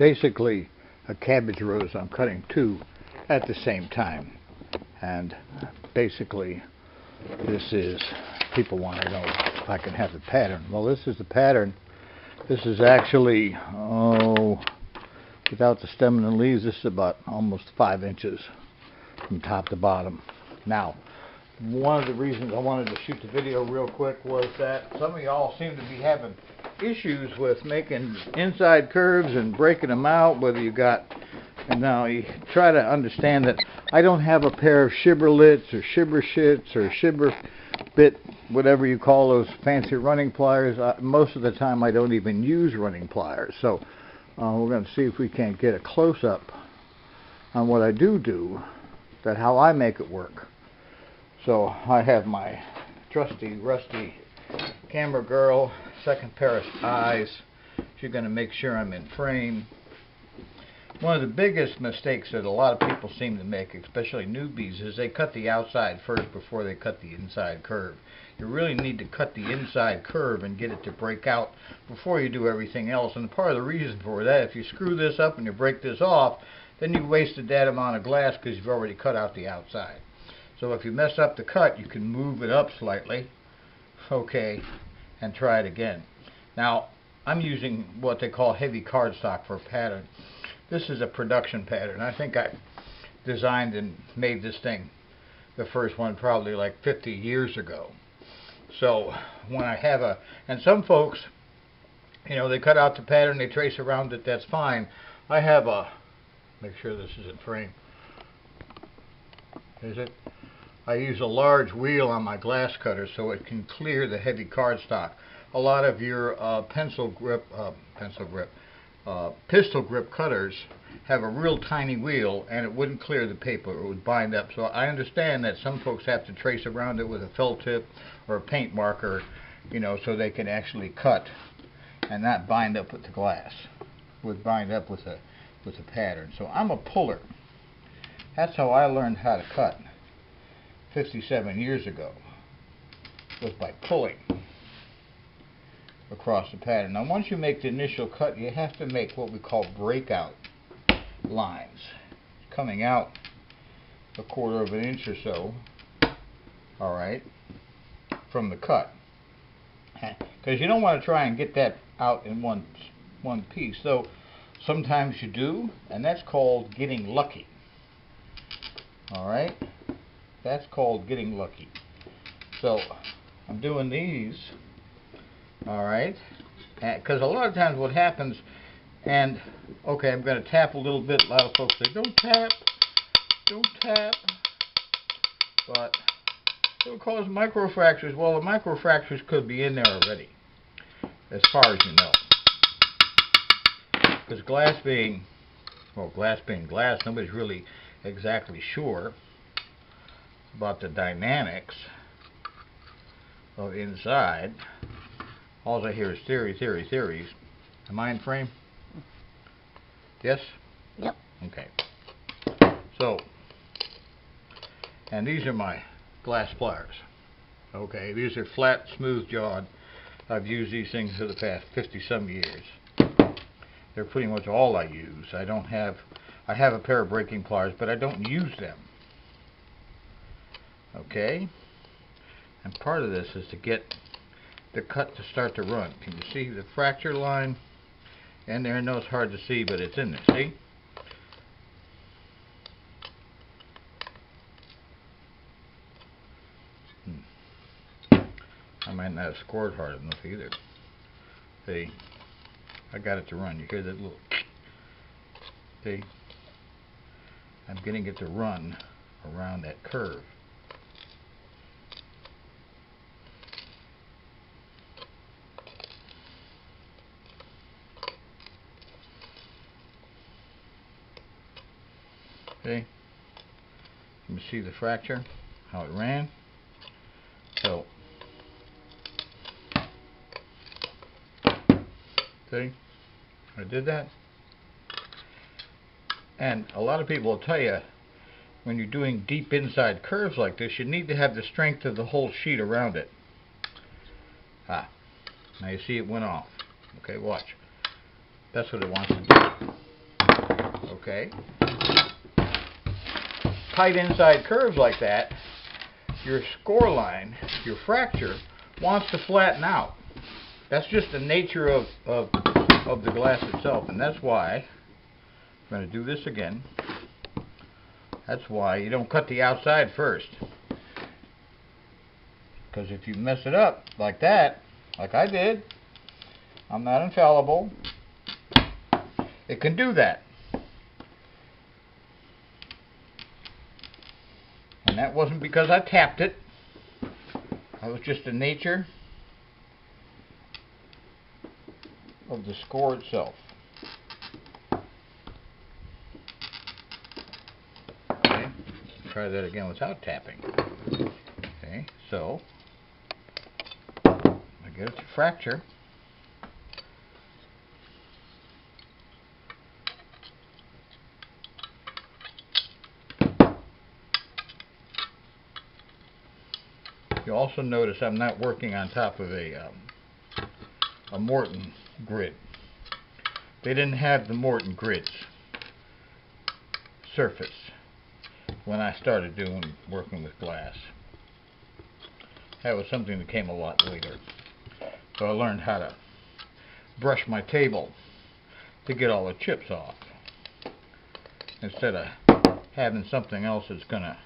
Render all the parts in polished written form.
basically a cabbage rose. I'm cutting two at the same time. And basically, this is, people want to know if I can have the pattern. Well, this is the pattern. This is actually, without the stem and the leaves, this is about almost 5 inches from top to bottom. Now, one of the reasons I wanted to shoot the video real quick was that some of y'all seem to be having issues with making inside curves and breaking them out, whether you got, and now you try to understand that I don't have a pair of shibboleths or shibber shits or shibber bit, whatever you call those fancy running pliers. Most of the time I don't even use running pliers. So we're going to see if we can't get a close-up on what I do, that how I make it work. So I have my trusty, rusty camera girl, second pair of eyes. She's going to make sure I'm in frame. One of the biggest mistakes that a lot of people seem to make, especially newbies, is they cut the outside first before they cut the inside curve. You really need to cut the inside curve and get it to break out before you do everything else. And part of the reason for that, if you screw this up and you break this off, then you wasted that amount of glass because you've already cut out the outside. So if you mess up the cut, you can move it up slightly, okay, and try it again. Now, I'm using what they call heavy cardstock for a pattern. This is a production pattern. I think I designed and made this thing, the first one, probably like 50 years ago. So when I have a, and some folks, you know, they cut out the pattern, they trace around it, that's fine. I have a, make sure this is in frame. Is it? I use a large wheel on my glass cutter so it can clear the heavy cardstock. A lot of your pistol grip cutters have a real tiny wheel, and it wouldn't clear the paper, it would bind up. So I understand that some folks have to trace around it with a felt tip or a paint marker, you know, so they can actually cut and not bind up with the glass, would bind up with a pattern. So I'm a puller. That's how I learned how to cut 57 years ago, was by pulling across the pattern. Now once you make the initial cut, you have to make what we call breakout lines, coming out a 1/4 of an inch or so, alright, from the cut, because you don't want to try and get that out in one piece. So sometimes you do, and that's called getting lucky. Alright, that's called getting lucky. So I'm doing these, alright, because a lot of times what happens, and okay, I'm going to tap a little bit. A lot of folks say, don't tap, but it'll cause microfractures. Well, the microfractures could be in there already, as far as you know. Because glass being glass, nobody's really exactly sure about the dynamics of inside. All I hear is theories. Am I in frame? Yes? Yep. Okay. So, and these are my glass pliers. Okay, these are flat, smooth jawed. I've used these things for the past 50-some years. They're pretty much all I use. I have a pair of breaking pliers, but I don't use them. Okay? And part of this is to get the cut to start to run. Can you see the fracture line in there? I know it's hard to see, but it's in there. See? I might not have scored hard enough either. See? I got it to run. You hear that little... See? I'm getting it to run around that curve. Okay, you can see the fracture, how it ran. So, see, I did that. And a lot of people will tell you, when you're doing deep inside curves like this, you need to have the strength of the whole sheet around it. Now you see it went off. Okay, watch. That's what it wants to do. okay, tight inside curves like that, your score line, your fracture, wants to flatten out. That's just the nature of the glass itself, and that's why I'm going to do this again. That's why you don't cut the outside first, because if you mess it up like that, like I did, I'm not infallible, it can do that. And that wasn't because I tapped it. That was just the nature of the score itself. Okay, try that again without tapping. Okay, so I get it to fracture. You also notice I'm not working on top of a Morton grid. They didn't have the Morton grids surface when I started working with glass. That was something that came a lot later. So I learned how to brush my table to get all the chips off, instead of having something else that's going to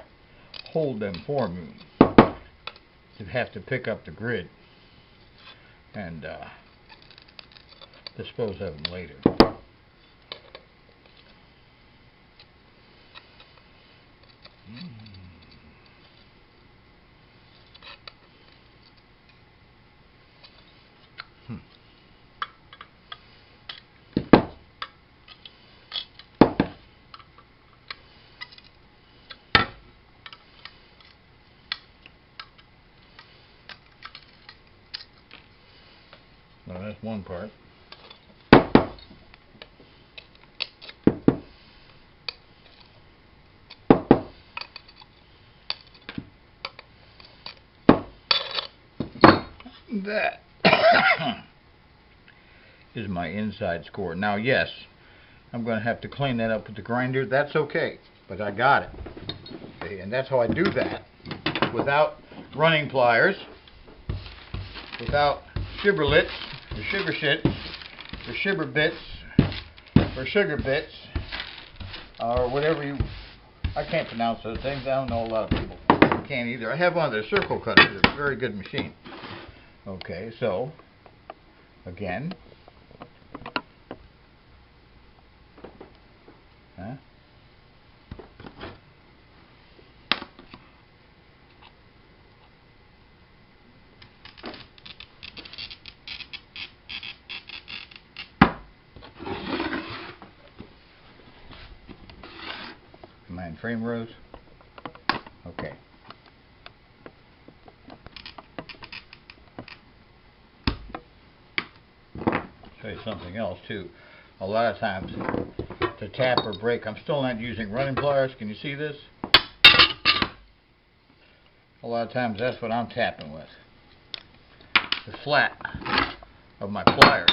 hold them for me. You have to pick up the grid and dispose of them later. Well, that's one part. That is my inside score. Now, yes, I'm going to have to clean that up with the grinder. That's okay, but I got it. Okay, and that's how I do that, without running pliers, without shiberlets, or sugar shit, or shiver bits, or sugar bits, or whatever you... I can't pronounce those things. I don't know a lot of people who can't either. I have one of their circle cutters. It's a very good machine. Okay, so, again, am I in frame rows? Okay. Show you something else too. A lot of times to tap or break, I'm still not using running pliers. Can you see this? A lot of times that's what I'm tapping with, the flat of my pliers.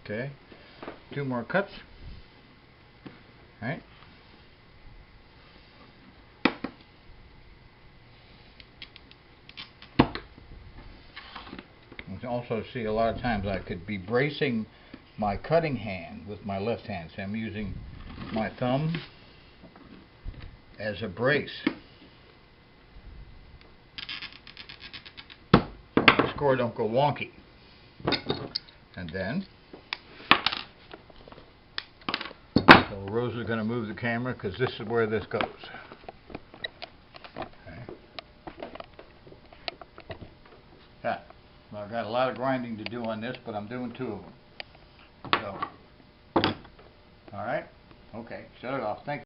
Okay, 2 more cuts. All right. You can also see a lot of times I could be bracing my cutting hand with my left hand. So I'm using my thumb as a brace. So the score don't go wonky. And then, so Rose is going to move the camera because this is where this goes. Well, I've got a lot of grinding to do on this, but I'm doing 2 of them. So, alright, okay, shut it off. Thank you.